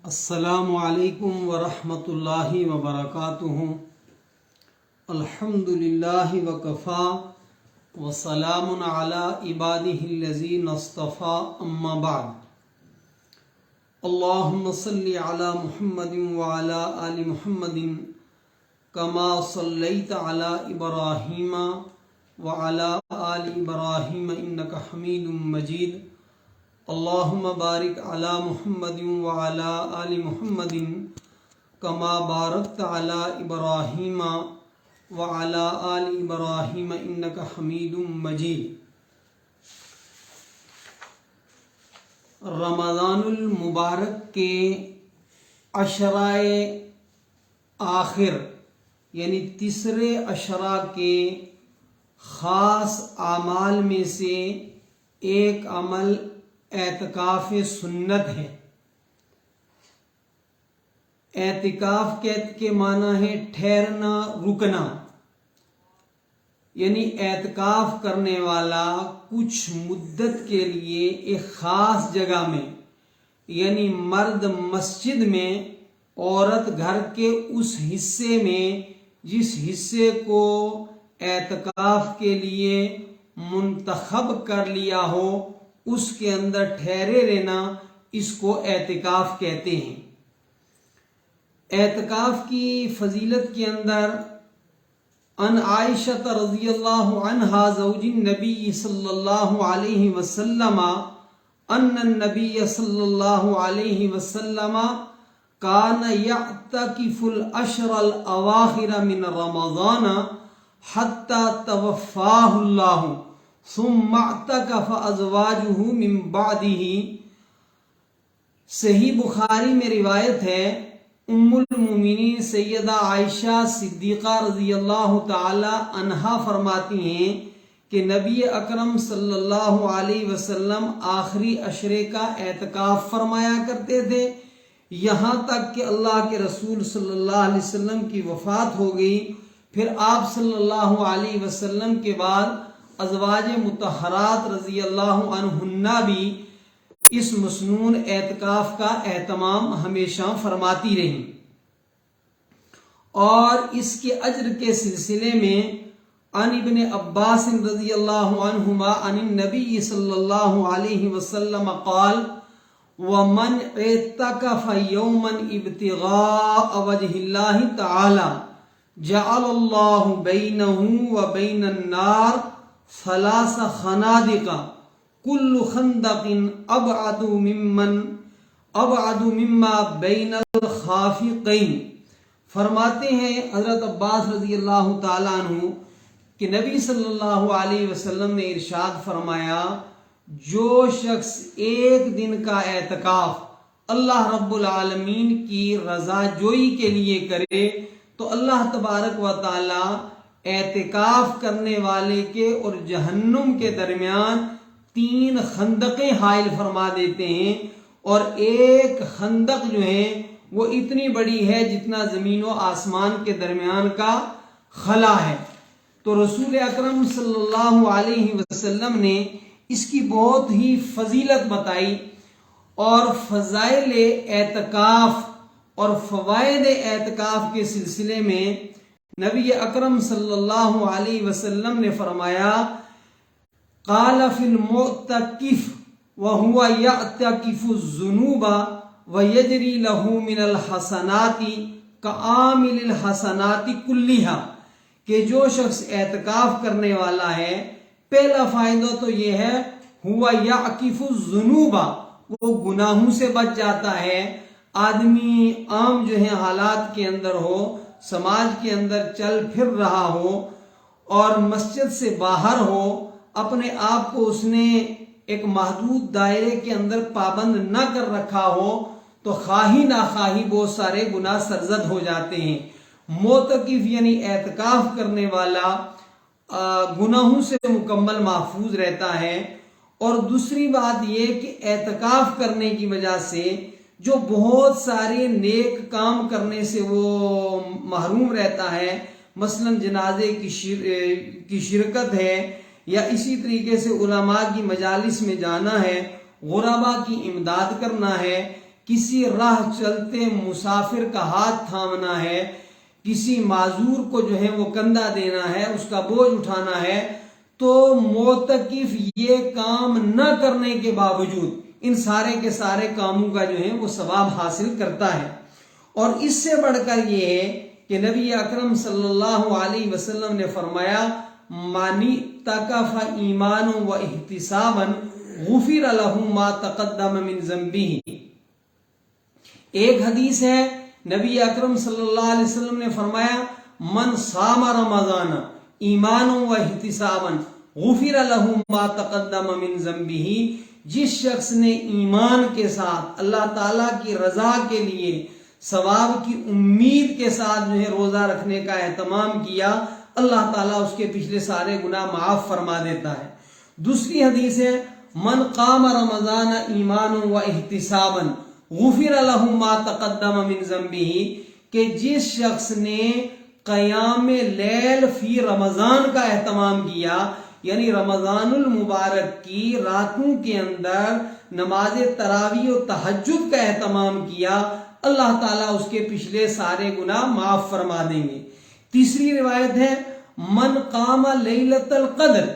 السلام علیکم ورحمۃ اللہ وبرکاتہ۔ الحمد للہ وکفا وسلام علی عبادہ الذین اصطفیٰ، اما بعد۔ اللہم صلی علی محمد وعلی آل محمد کما صلیت علی ابراہیم وعلی آل ابراہیم انک حمید مجید۔ اللہم بارک علی محمد وعلی آل محمد کما بارکت علی ابراہیم وعلی آل ابراہیم انک حمید مجید۔ رمضان المبارک کے عشرۂ آخر یعنی تیسرے عشرہ کے خاص اعمال میں سے ایک عمل اعتکاف سنت ہے۔ اعتکاف کے معنی ہے ٹھہرنا، رکنا، یعنی اعتکاف کرنے والا کچھ مدت کے لیے ایک خاص جگہ میں، یعنی مرد مسجد میں، عورت گھر کے اس حصے میں جس حصے کو اعتکاف کے لیے منتخب کر لیا ہو اس کے اندر ٹھہرے رہنا، اس کو اعتکاف کہتے ہیں۔ اعتکاف کی فضیلت کے اندر ان عائشہ رضی اللہ عنہا زوج النبی صلی اللہ علیہ وسلم ان النبی صلی اللہ علیہ وسلم کان یعتکف العشر الاواخر من رمضان حتی توفاہ اللہ ثم اعتکف ازواجہ من بعدہ۔ صحیح بخاری میں روایت ہے، ام المومنین سیدہ عائشہ صدیقہ رضی اللہ تعالی عنہا فرماتی ہیں کہ نبی اکرم صلی اللہ علیہ وسلم آخری عشرے کا اعتکاف فرمایا کرتے تھے، یہاں تک کہ اللہ کے رسول صلی اللہ علیہ وسلم کی وفات ہو گئی۔ پھر آپ صلی اللہ علیہ وسلم کے بعد ازواج مطہرات رضی اللہ عنہن بھی اس مسنون اعتکاف کا اہتمام ہمیشہ فرماتی رہیں، اور اس کے اجر کے سلسلے میں عن ابن عباس رضی اللہ عنہما عن النبی صلی اللہ علیہ وسلم قال ومن اعتکف یوما ابتغاء وجہ اللہ تعالی جعل اللہ بینہ وبین النار ثلاث خنادق کل خندق ابعد مما بین الخافقین۔ فرماتے ہیں حضرت عباس رضی اللہ تعالیٰ عنہ کہ نبی صلی اللہ علیہ وسلم نے ارشاد فرمایا، جو شخص ایک دن کا اعتکاف اللہ رب العالمین کی رضا جوئی کے لیے کرے تو اللہ تبارک و تعالی اعتکاف کرنے والے کے اور جہنم کے درمیان 3 خندقیں حائل فرما دیتے ہیں، اور ایک خندق جو ہے وہ اتنی بڑی ہے جتنا زمین و آسمان کے درمیان کا خلا ہے۔ تو رسول اکرم صلی اللہ علیہ وسلم نے اس کی بہت ہی فضیلت بتائی، اور فضائل اعتکاف اور فوائد اعتکاف کے سلسلے میں نبی اکرم صلی اللہ علیہ وسلم نے فرمایا، قال فی المعتکف وہو یعتکف الذنوب ویجری لہ من الحسنات کعامل الحسنات کلھا، کہ جو شخص اعتکاف کرنے والا ہے، پہلا فائدہ تو یہ ہے ہوا یعکف الذنوب، وہ گناہوں سے بچ جاتا ہے۔ آدمی عام جو ہے حالات کے اندر ہو، سماج کے اندر چل پھر رہا ہو اور مسجد سے باہر ہو، اپنے آپ کو اس نے ایک محدود دائرے کے اندر پابند نہ کر رکھا ہو تو خواہی ناخواہی بہت سارے گناہ سرزد ہو جاتے ہیں۔ معتکف یعنی اعتکاف کرنے والا گناہوں سے مکمل محفوظ رہتا ہے۔ اور دوسری بات یہ کہ اعتکاف کرنے کی وجہ سے جو بہت سارے نیک کام کرنے سے وہ محروم رہتا ہے، مثلا جنازے کی شرکت ہے، یا اسی طریقے سے علماء کی مجالس میں جانا ہے، غرباء کی امداد کرنا ہے، کسی راہ چلتے مسافر کا ہاتھ تھامنا ہے، کسی معذور کو جو ہے وہ کندھا دینا ہے، اس کا بوجھ اٹھانا ہے، تو معتکف یہ کام نہ کرنے کے باوجود ان سارے کے سارے کاموں کا جو ہے وہ ثواب حاصل کرتا ہے۔ اور اس سے بڑھ کر یہ ہے کہ نبی اکرم صلی اللہ علیہ وسلم نے فرمایا مانی تکف ایمان و احتسابا غفر له ما تقدم من ذنبه۔ ایک حدیث ہے نبی اکرم صلی اللہ علیہ وسلم نے فرمایا من صام رمضان ایمان و احتسابا غفر له ما تقدم من ذنبه، جس شخص نے ایمان کے ساتھ اللہ تعالیٰ کی رضا کے لیے ثواب کی امید کے ساتھ جو ہے روزہ رکھنے کا اہتمام کیا، اللہ تعالیٰ اس کے پچھلے سارے گناہ معاف فرما دیتا ہے۔ دوسری حدیث ہے من قام رمضان ایمان و احتسابا غفر له ما تقدم من ذنبه، کہ جس شخص نے قیام لیل فی رمضان کا اہتمام کیا، یعنی رمضان المبارک کی راتوں کے اندر نماز تراویح و تہجد کا اہتمام کیا، اللہ تعالیٰ اس کے پچھلے سارے گناہ معاف فرما دیں گے۔ تیسری روایت ہے من قام لیلۃ القدر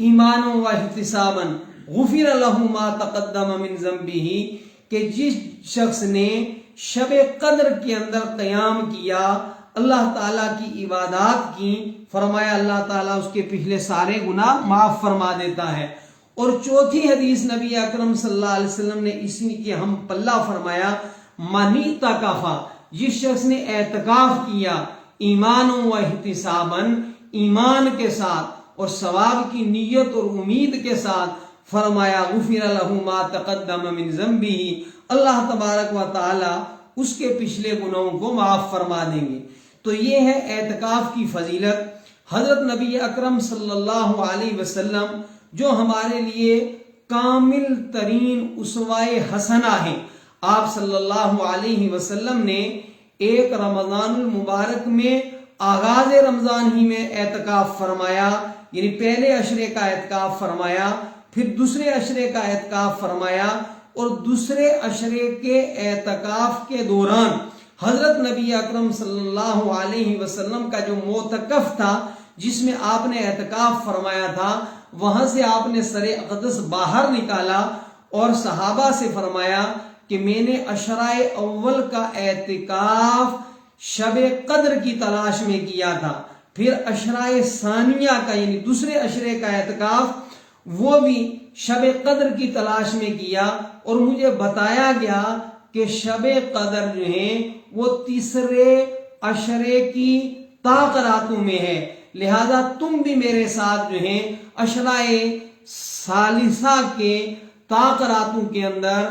ایمانا و احتسابا غفر له ما تقدم من ذنبه، کہ جس شخص نے شب قدر کے اندر قیام کیا، اللہ تعالیٰ کی عبادات کی، فرمایا اللہ تعالیٰ اس کے پچھلے سارے گناہ معاف فرما دیتا ہے۔ اور چوتھی حدیث نبی اکرم صلی اللہ علیہ وسلم نے اسی کے ہم پلہ فرمایا منی تکفا، جس شخص نے اعتکاف کیا ایمان و احتسابا، ایمان کے ساتھ اور ثواب کی نیت اور امید کے ساتھ، فرمایا غفر له ما تقدم من ذنبه، اللہ تبارک و تعالی اس کے پچھلے گناہوں کو معاف فرما دیں گے۔ تو یہ ہے اعتکاف کی فضیلت۔ حضرت نبی اکرم صلی اللہ علیہ وسلم جو ہمارے لیے کامل ترین اسوہ حسنہ ہیں، آپ صلی اللہ علیہ وسلم نے ایک رمضان المبارک میں آغاز رمضان ہی میں اعتکاف فرمایا، یعنی پہلے عشرے کا اعتکاف فرمایا، پھر دوسرے عشرے کا اعتکاف فرمایا، اور دوسرے عشرے کے اعتکاف کے دوران حضرت نبی اکرم صلی اللہ علیہ وسلم کا جو معتکف تھا جس میں آپ نے اعتکاف فرمایا تھا، وہاں سے آپ نے سر اقدس باہر نکالا اور صحابہ سے فرمایا کہ میں نے عشرۂ اول کا اعتکاف شب قدر کی تلاش میں کیا تھا، پھر عشرۂ ثانیہ کا یعنی دوسرے عشرے کا اعتکاف وہ بھی شب قدر کی تلاش میں کیا، اور مجھے بتایا گیا کہ شب قدر جو ہے وہ تیسرے عشرے کی طاق راتوں میں ہے، لہذا تم بھی میرے ساتھ جو ہے عشرۂ ثالثہ کے طاق راتوں کے اندر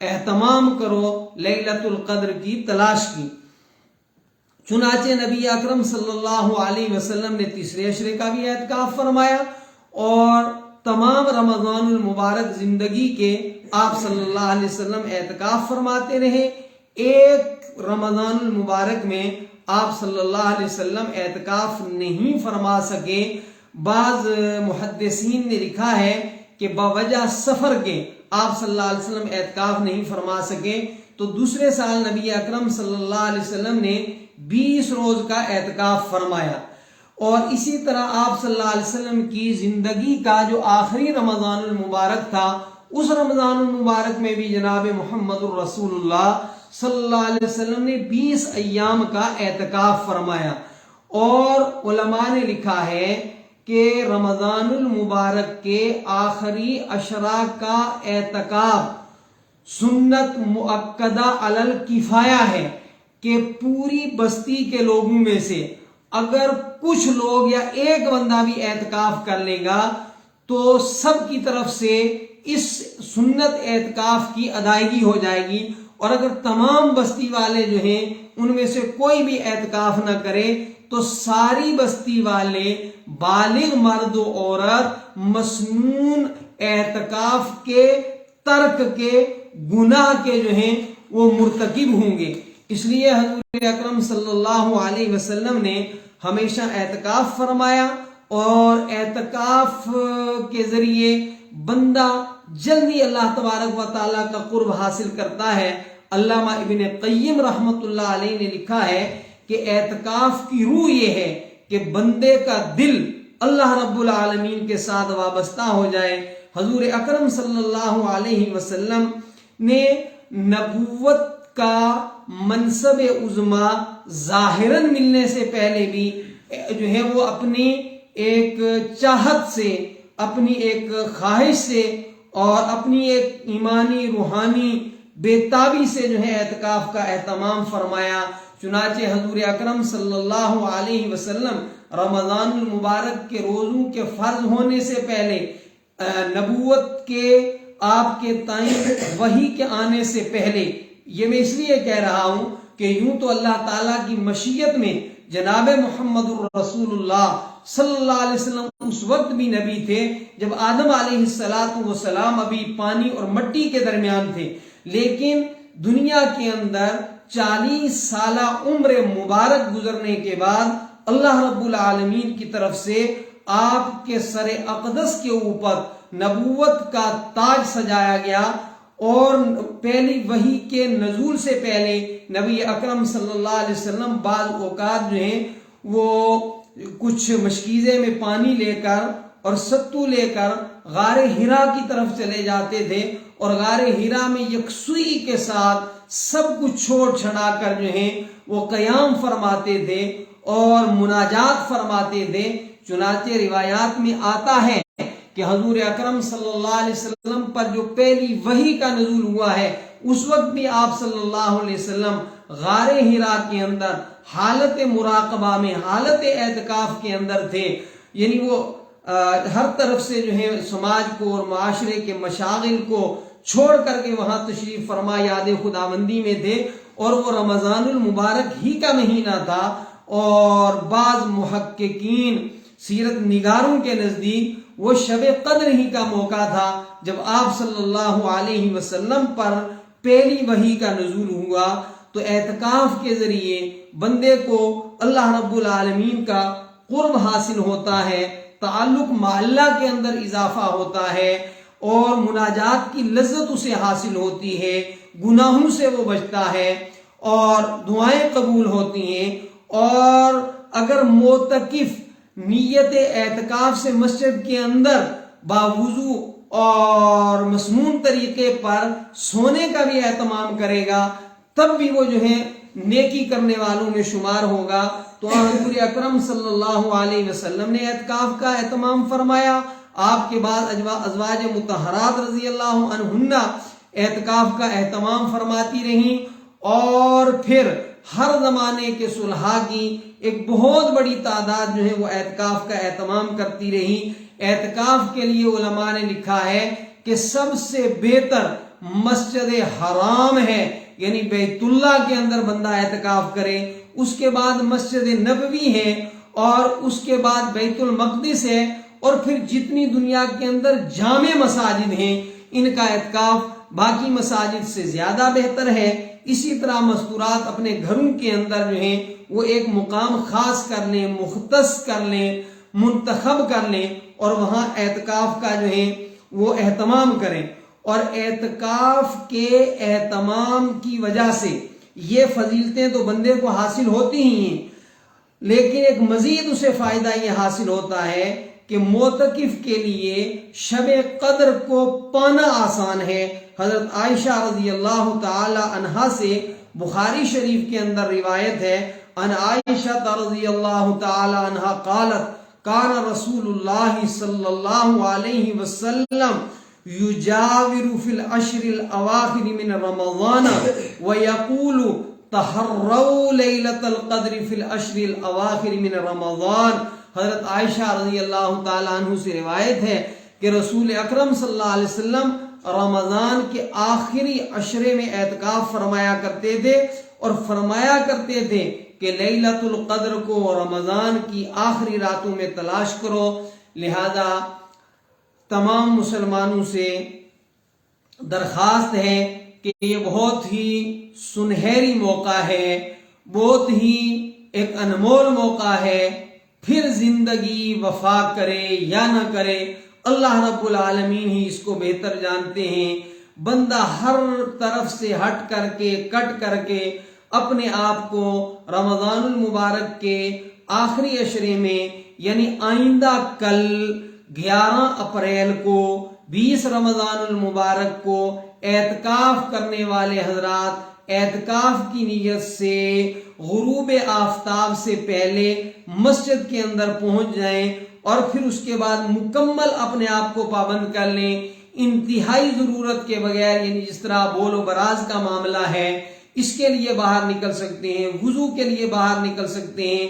اہتمام کرو لیلۃ القدر کی تلاش کی۔ چنانچہ نبی اکرم صلی اللہ علیہ وسلم نے تیسرے عشرے کا بھی اعتکاف فرمایا، اور تمام رمضان المبارک زندگی کے آپ صلی اللہ علیہ وسلم اعتکاف فرماتے رہے۔ ایک رمضان المبارک میں آپ صلی اللہ علیہ وسلم اعتکاف نہیں فرما سکے۔ بعض محدثین نے لکھا ہے کہ بوجہ سفر کے آپ صلی اللہ علیہ وسلم اعتکاف نہیں فرما سکے، تو دوسرے سال نبی اکرم صلی اللہ علیہ وسلم نے 20 روز کا اعتکاف فرمایا۔ اور اسی طرح آپ صلی اللہ علیہ وسلم کی زندگی کا جو آخری رمضان المبارک تھا، اس رمضان المبارک میں بھی جناب محمد الرسول اللہ صلی اللہ علیہ وسلم نے 20 ایام کا اعتکاف فرمایا۔ اور علماء نے لکھا ہے کہ رمضان المبارک کے آخری عشرہ کا اعتکاف سنت مؤکدہ علی الکفایہ ہے، کہ پوری بستی کے لوگوں میں سے اگر کچھ لوگ یا ایک بندہ بھی اعتکاف کر لے گا تو سب کی طرف سے اس سنت اعتکاف کی ادائیگی ہو جائے گی، اور اگر تمام بستی والے جو ہیں ان میں سے کوئی بھی اعتکاف نہ کرے تو ساری بستی والے بالغ مرد و عورت مسنون اعتکاف کے ترک کے گناہ کے جو ہیں وہ مرتکب ہوں گے۔ اس لیے حضور اکرم صلی اللہ علیہ وسلم نے ہمیشہ اعتکاف فرمایا، اور اعتکاف کے ذریعے بندہ جلدی اللہ تبارک و تعالیٰ کا قرب حاصل کرتا ہے۔ علامہ ابن قیم رحمت اللہ علیہ نے لکھا ہے کہ اعتکاف کی روح یہ ہے کہ بندے کا دل اللہ رب العالمین کے ساتھ وابستہ ہو جائے۔ حضور اکرم صلی اللہ علیہ وسلم نے نبوت کا منصب عظما ظاہراً ملنے سے پہلے بھی جو ہے وہ اپنی ایک چاہت سے، اپنی ایک خواہش سے اور اپنی ایک ایمانی روحانی بےتابی سے جو ہے اعتکاف کا اہتمام فرمایا۔ چنانچہ حضور اکرم صلی اللہ علیہ وسلم رمضان المبارک کے روزوں کے فرض ہونے سے پہلے، نبوت کے آپ کے تائیں وحی کے آنے سے پہلے، یہ میں اس لیے کہہ رہا ہوں کہ یوں تو اللہ تعالیٰ کی مشیت میں جناب محمد الرسول اللہ صلی اللہ علیہ وسلم اس وقت بھی نبی تھے جب آدم علیہ السلام ابھی پانی اور مٹی کے درمیان تھے، لیکن دنیا کے اندر 40 سالہ عمر مبارک گزرنے کے بعد اللہ رب العالمین کی طرف سے آپ کے سر اقدس کے اوپر نبوت کا تاج سجایا گیا، اور پہلی وحی کے نزول سے پہلے نبی اکرم صلی اللہ علیہ وسلم بعض اوقات جو ہیں وہ کچھ مشکیزے میں پانی لے کر اور ستو لے کر غار ہرا کی طرف چلے جاتے تھے، اور غار ہرا میں یکسوئی کے ساتھ سب کچھ چھوڑ چھڑا کر جو ہیں وہ قیام فرماتے تھے اور مناجات فرماتے تھے۔ چنانچہ روایات میں آتا ہے کہ حضور اکرم صلی اللہ علیہ وسلم پر جو پہلی وحی کا نزول ہوا ہے اس وقت بھی آپ صلی اللہ علیہ وسلم غار ہرا کے اندر حالت مراقبہ میں، حالت اعتکاف کے اندر تھے، یعنی وہ ہر طرف سے جو ہے سماج کو اور معاشرے کے مشاغل کو چھوڑ کر کے وہاں تشریف فرما یاد خداوندی میں تھے، اور وہ رمضان المبارک ہی کا مہینہ تھا، اور بعض محققین سیرت نگاروں کے نزدیک وہ شب قدر ہی کا موقع تھا جب آپ صلی اللہ علیہ وسلم پر پہلی وحی کا نزول ہوا۔ تو اعتکاف کے ذریعے بندے کو اللہ رب العالمین کا قرب حاصل ہوتا ہے، تعلق مع اللہ کے اندر اضافہ ہوتا ہے، اور مناجات کی لذت اسے حاصل ہوتی ہے، گناہوں سے وہ بچتا ہے اور دعائیں قبول ہوتی ہیں۔ اور اگر معتکف نیت اعتکاف سے مسجد کے اندر باوضو اور مسنون طریقے پر سونے کا بھی اہتمام کرے گا تب بھی وہ جو ہے نیکی کرنے والوں میں شمار ہوگا۔ تو حضور اکرم صلی اللہ علیہ وسلم نے اعتکاف کا اہتمام فرمایا، آپ کے بعد ازواج مطہرات رضی اللہ عنہن اعتکاف کا اہتمام فرماتی رہیں، اور پھر ہر زمانے کے صلحاء کی ایک بہت بڑی تعداد جو ہے وہ اعتکاف کا اہتمام کرتی رہی۔ اعتکاف کے لیے علماء نے لکھا ہے کہ سب سے بہتر مسجد حرام ہے، یعنی بیت اللہ کے اندر بندہ اعتکاف کرے، اس کے بعد مسجد نبوی ہے، اور اس کے بعد بیت المقدس ہے، اور پھر جتنی دنیا کے اندر جامع مساجد ہیں ان کا اعتکاف باقی مساجد سے زیادہ بہتر ہے۔ اسی طرح مستورات اپنے گھروں کے اندر جو ہیں وہ ایک مقام خاص کر لیں، مختص کر لیں، منتخب کر لیں، اور وہاں اعتکاف کا جو ہے وہ اہتمام کریں۔ اور اعتکاف کے اہتمام کی وجہ سے یہ فضیلتیں تو بندے کو حاصل ہوتی ہی ہیں، لیکن ایک مزید اسے فائدہ یہ حاصل ہوتا ہے کہ معتکف کے لیے شب قدر کو پانا آسان ہے۔ حضرت عائشہ رضی اللہ تعالی عنہا سے بخاری شریف کے اندر روایت ہے، ان عائشہ رضی اللہ تعالی عنہا قالت کان رسول اللہ صلی اللہ علیہ وسلم یجاور فی العشر الاواخر من رمضان ویقول تحروا لیلۃ القدر فی العشر الاواخر من رمضان۔ حضرت عائشہ رضی اللہ تعالیٰ عنہ سے روایت ہے کہ رسول اکرم صلی اللہ علیہ وسلم رمضان کے آخری عشرے میں اعتکاف فرمایا کرتے تھے، اور فرمایا کرتے تھے کہ لیلۃ القدر کو رمضان کی آخری راتوں میں تلاش کرو۔ لہذا تمام مسلمانوں سے درخواست ہے کہ یہ بہت ہی سنہری موقع ہے، بہت ہی ایک انمول موقع ہے، پھر زندگی وفا کرے یا نہ کرے اللہ رب العالمین ہی اس کو بہتر جانتے ہیں۔ بندہ ہر طرف سے ہٹ کر کے کٹ کر کے اپنے آپ کو رمضان المبارک کے آخری عشرے میں یعنی آئندہ کل 11 اپریل کو 20 رمضان المبارک کو اعتکاف کرنے والے حضرات اعتکاف کی نیت سے غروب آفتاب سے پہلے مسجد کے اندر پہنچ جائیں اور پھر اس کے بعد مکمل اپنے آپ کو پابند کر لیں. انتہائی ضرورت کے بغیر یعنی جس طرح بول و براز کا معاملہ ہے اس کے لیے باہر نکل سکتے ہیں, وضو کے لیے باہر نکل سکتے ہیں,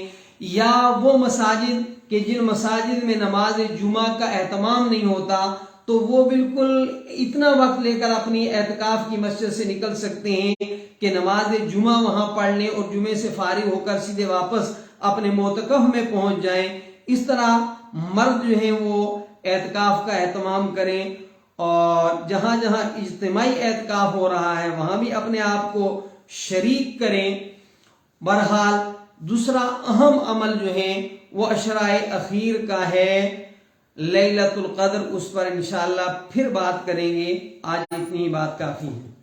یا وہ مساجد کہ جن مساجد میں نماز جمعہ کا اہتمام نہیں ہوتا تو وہ بالکل اتنا وقت لے کر اپنی اعتکاف کی مسجد سے نکل سکتے ہیں کہ نماز جمعہ وہاں پڑھ لیں اور جمعے سے فارغ ہو کر سیدھے واپس اپنے معتکف میں پہنچ جائیں. اس طرح مرد جو ہیں وہ اعتکاف کا اہتمام کریں اور جہاں جہاں اجتماعی اعتکاف ہو رہا ہے وہاں بھی اپنے آپ کو شریک کریں. بہرحال دوسرا اہم عمل جو ہے وہ عشرۂ اخیر کا ہے, لیلۃ القدر, اس پر انشاءاللہ پھر بات کریں گے. آج اتنی ہی بات کافی ہے.